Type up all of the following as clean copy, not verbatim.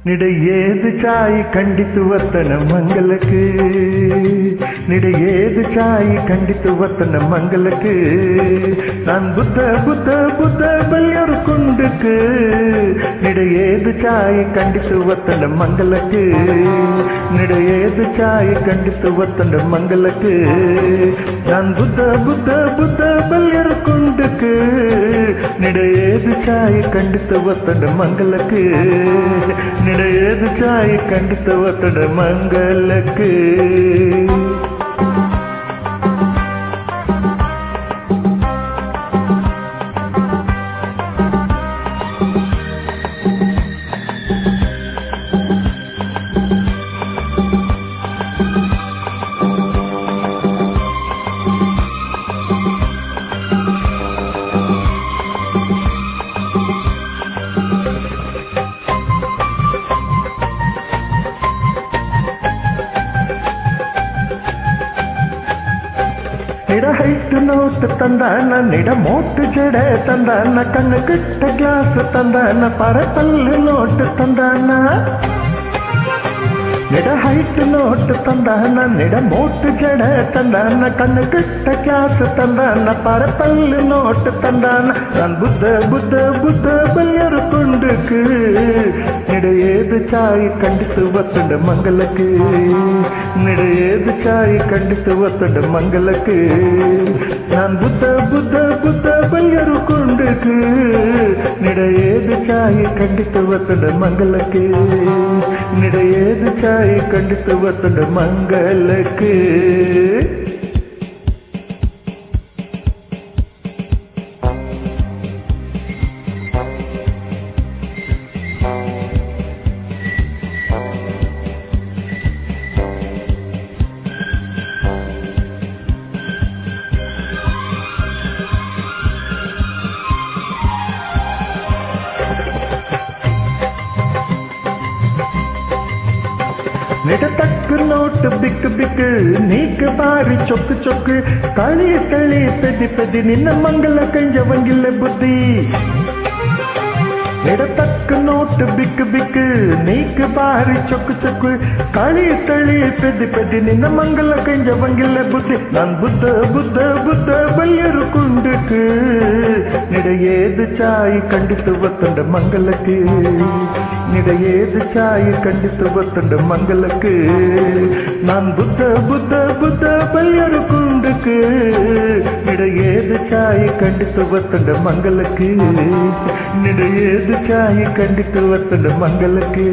ನಿಡೆಯೇದು ಚಾಯಿ ಖಂಡಿತು ವರ್ತನ ಮಂಗಲಕ್ಕೆ ನಿಡೆಯೇದು ಚಾಯಿ ಖಂಡಿತು ವರ್ತನ ಮಂಗಲಕ್ಕೆ நான் புத்த புத்த புத்த பல்யரு குண்டுக்கு நிடையேது சாய் கண்டித்து வத்தண்ட மங்களக்கு நிடையேது சாய் கண்டித்து வத்தண்ட மங்களக்கு நான் புத்த புத்த புத்த பல்யரு குண்டுக்கு நிடையேது சாய் கண்டித்து வத்தண்ட மங்களக்கு நிடையேது சாய் கண்டித்து வத்தண்ட மங்களக்கு ನಿಡ ಹೈಟ್ ನೋಟ್ ತಂದಾನ ನಿಡ ಮೋಟ್ ಜಡ ತಂದಾನ ಕಣ್ಣು ಕಟ್ಟ ಗ್ಲಾಸ್ ತಂದಾನ ಪರಪಲ್ಲು ನೋಟ್ ತಂದಾನ ನಿಡ ಹೈಟ್ ನೋಟ್ ತಂದಾನ ನಿಡ ಮೋಟ್ ಜಡ ತಂದಾನ ಕಣ್ಣು ಕಟ್ಟ ಗ್ಲಾಸ್ ತಂದಾನ ಪರಪಲ್ಲು ನೋಟ್ ತಂದಾನ நான் புத்த புத்த புத்த பல்யரு குண்டுக்கு நிடையேது சாய் கண்டித்து வத்தண்ட மங்களக்கு நிடையேது சாய் கண்டித்து வத்தண்ட மங்களக்கு நான் புத்த புத்த புத்த பல்யரு குண்டுக்கு நிடையேது சாய் கண்டித்து வத்தண்ட மங்களக்கு நிடையேது சாய் கண்டித்து வத்தண்ட மங்களக்கு ನಿಡ ತಕ್ಕು ನೋಟು ಬಿಕ್ಕು ಬಿಕ್ಕು ನೀಕ ಬಾರಿ ಚೊಕ್ಕು ಚೊಕ್ಕು ತಳಿ ತಳಿ ಪೆದಿ ಪೆದಿ ನಿನ್ನ ಮಂಗಲ ಕಂಜವಂಗಿಲ್ಲ ಬುದ್ಧಿ ನಿಡ ತಕ್ಕು ನೋಟು ಬಿಕ್ಕು ಬಿಕ್ಕು ನೀಕ ಬಾರಿ ಚೊಕ್ಕು ಚೊಕ್ಕು ತಳಿ ತಳಿ ಪೆದಿ ಪೆದಿ ನಿನ್ನ ಮಂಗಲ ಕಂಜವಂಗಿಲ್ಲ ಬುದ್ಧಿ நான் புத்த புத்த புத்த பல்யரு குண்டுக்கு நிடையேது சாய் கண்டித்து வத்தண்ட மங்களக்கு நிடையேது சாய் கண்டித்து வத்தண்ட மங்களக்கு நான் புத்த புத்த புத்த பல்யரு குண்டுக்கு நிடையேது சாய் கண்டித்து வத்தண்ட மங்களக்கு நிடையேது சாய் கண்டித்து வத்தண்ட மங்களக்கு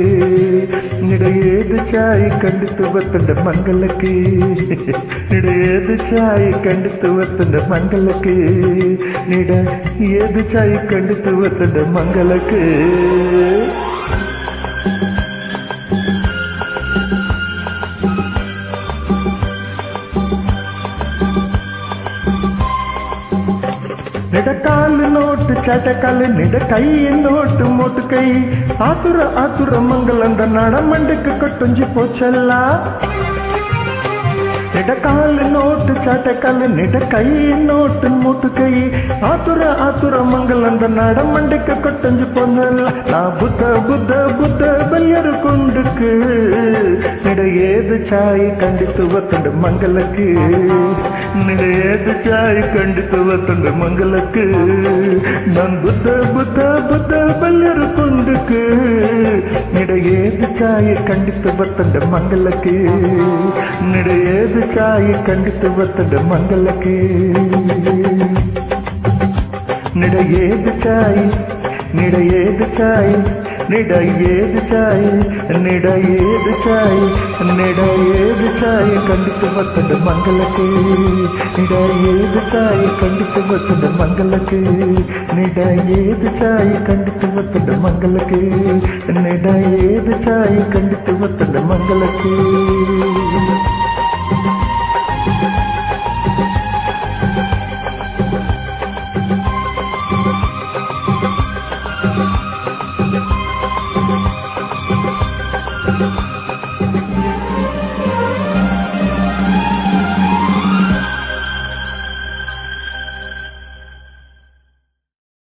நிடையேது சாய் கண்டித்து வத்தண்ட மங்களக்கு நிடையேது சாய் கண்டித்து வத்தண்ட மங்களக்கு நிட ஏது சாய் கண்டித்து வத்தண்ட மங்களக்கு ನಿಡ ಕಾಲು ನೋಟು ಚಟಕಾಲು ನಿಡ ಕೈ ನೋಟು ಮೋಟು ಕೈ ಆತುರ ಆತುರ ಮಂಗಲಂದ ನಡ ಮಂಡಕ್ಕೆ ಕಟ್ಟೊಂಜಿ ಪೋಚಲ್ಲ ನಿಡ ಕಾಲು ನೋಟು ಚಟಕಾಲು ನಿಡ ಕೈ ನೋಟು ಮೋಟು ಕೈ ಆತುರ ಆತುರ ಮಂಗಲಂದ ನಡ ಮಂಡಕ್ಕೆ ಕಟ್ಟೊಂಜಿ ಪೊನ್ನಲ್ಲ ನಾ புத்த புத்த புத்த பல்யரு குண்டுக்கு நிடையேது சாய் கண்டித்து வத்தண்ட மங்களக்கு நிடையேது சாய் கண்டித்து வத்தண்ட மங்களக்கு நான் புத்த புத்த புத்த பல்யரு குண்டுக்கு நிடையேது சாய் கண்டித்து வத்தண்ட மங்களக்கு நிடையேது சாய் கண்டித்து வத்தண்ட மங்களக்கு நிடையேது சாய் நிடையேது சாய் నిడ ఏది చాయ్ నిడ ఏది చాయ్ నిడ ఏది చాయ్ కండిத்து వత్తడు మంగళకి నిడ ఏది చాయ్ కండిத்து వత్తడు మంగళకి నిడ ఏది చాయ్ కండిத்து వత్తడు మంగళకి నిడ ఏది చాయ్ కండిத்து వత్తడు మంగళకి